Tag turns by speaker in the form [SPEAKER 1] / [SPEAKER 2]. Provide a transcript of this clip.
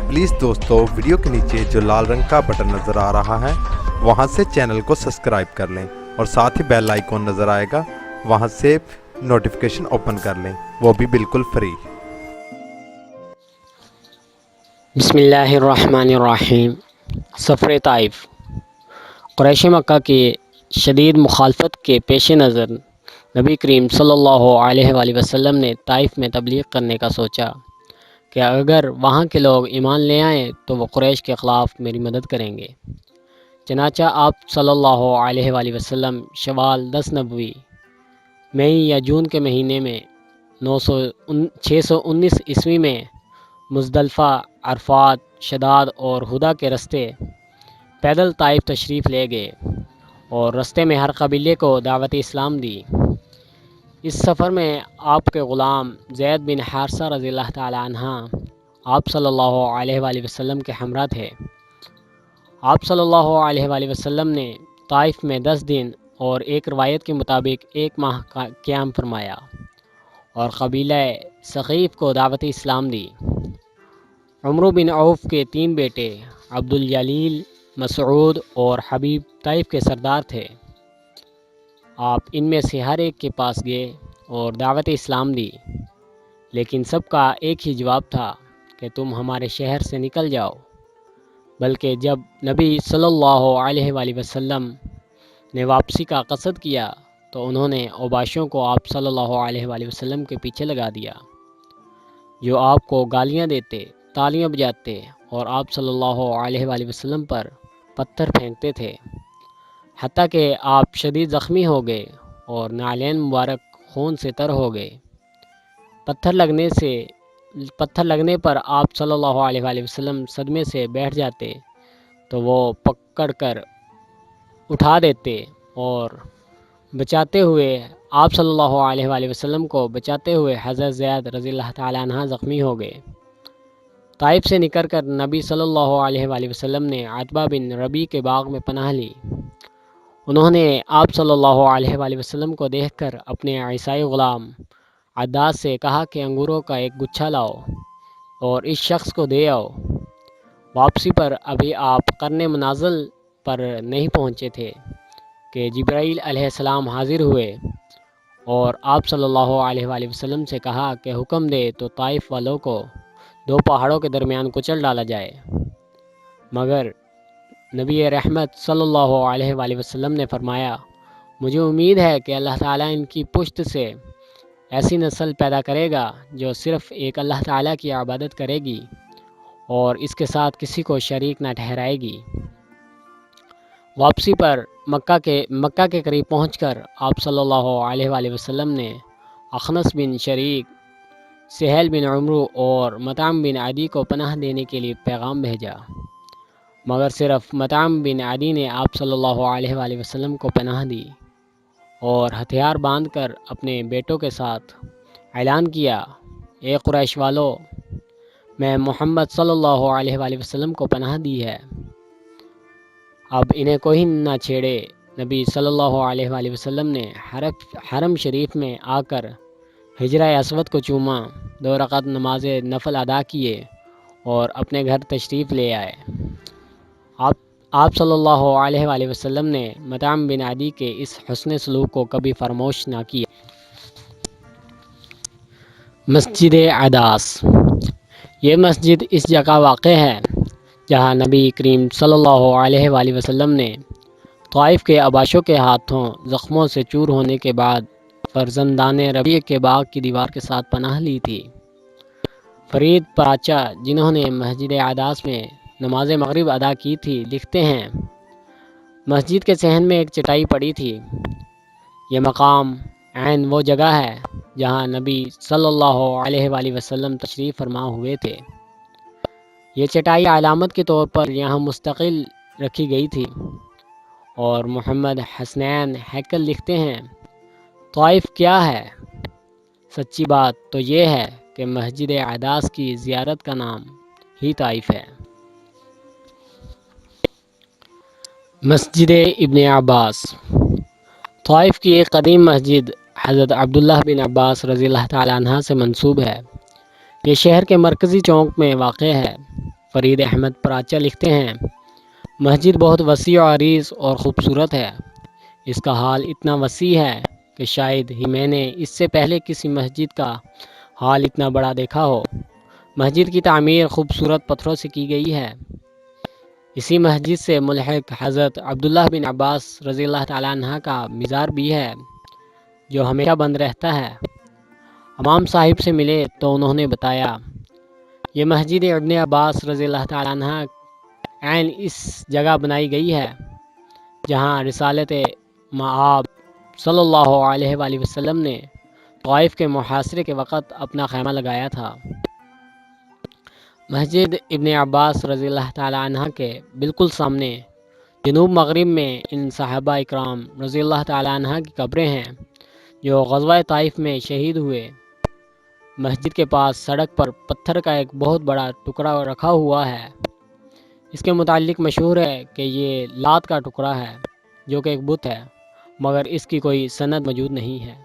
[SPEAKER 1] Please दोस्तों, video के नीचे जो लाल रंग का बटन नज़र आ रहा है वहां से चैनल को सब्सक्राइब कर लें और साथ ही बेल आइकॉन नज़र आएगा, वहां से नोटिफिकेशन ओपन कर लें, वो भी बिल्कुल फ्री।
[SPEAKER 2] बिस्मिल्लाहिर्रहमानिर्रहीम। सफ़र ताइफ। कुरैश मक्का की शदीद मुखालफत के पेश नज़र नबी करीम सल्लल्लाहु अलैहि वसल्लम ने ताइफ में तबलीग करने का सोचा कि अगर वहाँ के लोग ईमान ले आएँ तो वो कुरैश के ख़िलाफ़ मेरी मदद करेंगे। चनाचा आप सल्लल्लाहु अलैहि वसल्लम शवाल 10 नबवी मई या जून के महीने में 619 ईस्वी में मुज़दलफ़ा, अरफात, शदाद और हुदा के रस्ते पैदल ताइफ तशरीफ़ ले गए और रस्ते में हर कबीले को दावत इस्लाम दी। इस सफ़र में आपके ग़ुलाम ज़ैद बिन हारिसा रज़ियल्लाहु ताला अन्हा आप सल्लल्लाहु अलैहि वसल्लम के हमरा थे। आप सल्लल्लाहु अलैहि वसल्लम ने ताइफ में 10 दिन और एक रवायत के मुताबिक 1 माह का क़याम फरमाया और कबीला सक़ीफ़ को दावत इस्लाम दी। उमर बिन औफ़ के 3 बेटे अब्दुल जलील, मसऊद और हबीब ताइफ के सरदार थे। आप इनमें से हर एक के पास गए और दावत इस्लाम दी, लेकिन सबका एक ही जवाब था कि तुम हमारे शहर से निकल जाओ। बल्कि जब नबी सल्लल्लाहु अलैहि वसल्लम ने वापसी का कसद किया तो उन्होंने औबाशों को आप सल्लल्लाहु अलैहि वसल्लम के पीछे लगा दिया, जो आपको गालियां देते, तालियां बजाते और आप सल्लल्लाहु अलैहि वसल्लम पर पत्थर फेंकते थे, हत्ता कि आप शदीद ज़ख्मी हो गए और नालैन मुबारक खून से तर हो गए। पत्थर लगने पर आप सल्लल्लाहु अलैहि वसल्लम सदमे से बैठ जाते तो वो पकड़ कर उठा देते और बचाते हुए आप सल्लल्लाहु अलैहि वसल्लम को बचाते हुए हज़रत ज़ैद रज़ियल्लाहु ताला अन्हा ज़ख्मी हो गए। ताइफ से निकल कर नबी सल्लल्लाहु अलैहि वसल्लम ने अतबा बिन रबी के बाग में पनाह ली। उन्होंने आप सल्लल्लाहु अलैहि वसल्लम को देखकर अपने ईसाई ग़ुलाम अद्दास से कहा कि अंगूरों का एक गुच्छा लाओ और इस शख्स को दे आओ। वापसी पर अभी आप कर्न मनाज़िल पर नहीं पहुँचे थे कि जिब्राईल अलैहिस्सलाम हाज़िर हुए और आप सल्लल्लाहु अलैहि वसल्लम से कहा कि हुक्म दे तो ताइफ वालों को 2 पहाड़ों के दरमियान कुचल डाला जाए। मगर नबी रहमत सल्लल्लाहु अलैहि वसल्लम ने फरमाया, मुझे उम्मीद है कि अल्लाह ताला इनकी पुश्त से ऐसी नस्ल पैदा करेगा जो सिर्फ़ एक अल्लाह ताला की इबादत करेगी और इसके साथ किसी को शरीक न ठहराएगी। वापसी पर मक्का के करीब पहुंचकर आप सल्लल्लाहु अलैहि वसल्लम ने अखनस बिन शरीक, सहल बिन उमरू और मताम बिन आदी को पनाह देने के लिए पैगाम भेजा, मगर सिर्फ मताम बिन आदी ने आप सल्लल्लाहु अलैहि वसल्लम को पनाह दी और हथियार बांधकर अपने बेटों के साथ ऐलान किया, ए कुरैश वालों, मैं मोहम्मद सल्लल्लाहु अलैहि वसल्लम को पनाह दी है, अब इन्हें कोई ना छेड़े। नबी सल्लल्लाहु अलैहि वसल्लम ने हरम शरीफ में आकर हिजरा असवद को चूमा, 2 रकात नमाज नफल अदा किए और अपने घर तशरीफ़ ले आए। आप सल्लल्लाहु अलैहि वसल्लम ने मताम बिन आदी के इस हुस्न सलूक को कभी फरमोश ना किया। मस्जिद अदास। ये मस्जिद इस जगह वाक़ है जहाँ नबी करीम सल्लल्लाहु अलैहि वसल्लम ने ताइफ के अबाशों के हाथों ज़ख्मों से चूर होने के बाद फरजंदान रबी के बाग की दीवार के साथ पनाह ली थी। फरीद पराचा, जिन्होंने मस्जिद अदास में नमाज मगरिब अदा की थी, लिखते हैं, मस्जिद के सहन में एक चटाई पड़ी थी। ये मकाम ऐन वो जगह है जहाँ नबी सल्लल्लाहु अलैहि वसल्लम तशरीफ़ फरमा हुए थे। ये चटाई अलामत के तौर पर यहाँ मुस्तकिल रखी गई थी। और मोहम्मद हसनैन हैकल लिखते हैं, ताइफ क्या है? सच्ची बात तो ये है कि मस्जिद अदास की ज़ियारत का नाम ही ताइफ है। मस्जिद इब्न अब्बास। ताइफ की एक कदीम मस्जिद حضرت عبداللہ بن عباس رضی اللہ تعالیٰ عنہ سے منسوب ہے۔ یہ شہر کے مرکزی چوک میں واقع ہے۔ فرید احمد پراچا لکھتے ہیں، مسجد بہت وسیع و عریض اور خوبصورت ہے۔ اس کا حال اتنا وسیع ہے کہ شاید ہی میں نے اس سے پہلے کسی مسجد کا حال اتنا بڑا دیکھا ہو۔ مسجد کی تعمیر خوبصورت پتھروں سے کی گئی ہے۔ اسی مسجد سے ملحق حضرت عبداللہ بن عباس رضی اللہ تعالیٰ عنہ کا مزار بھی ہے جو ہمیشہ بند رہتا ہے۔ امام صاحب سے ملے تو انہوں نے بتایا، یہ مسجد ابن عباس رضی اللہ تعالیٰ عنہ عین اس جگہ بنائی گئی ہے جہاں رسالت مآب صلی اللہ علیہ وآلہ وسلم نے طائف کے محاصرے کے وقت اپنا خیمہ لگایا تھا۔ مسجد ابن عباس رضی اللہ تعالیٰ عنہ کے بالکل سامنے جنوب مغرب میں ان صحابہ اکرام رضی اللہ تعالیٰ عنہ کی قبریں ہیں جو غزوہ طائف میں شہید ہوئے۔ مسجد کے پاس سڑک پر پتھر کا ایک بہت بڑا ٹکڑا رکھا ہوا ہے۔ اس کے متعلق مشہور ہے کہ یہ لات کا ٹکڑا ہے جو کہ ایک بت ہے، مگر اس کی کوئی سند موجود نہیں ہے۔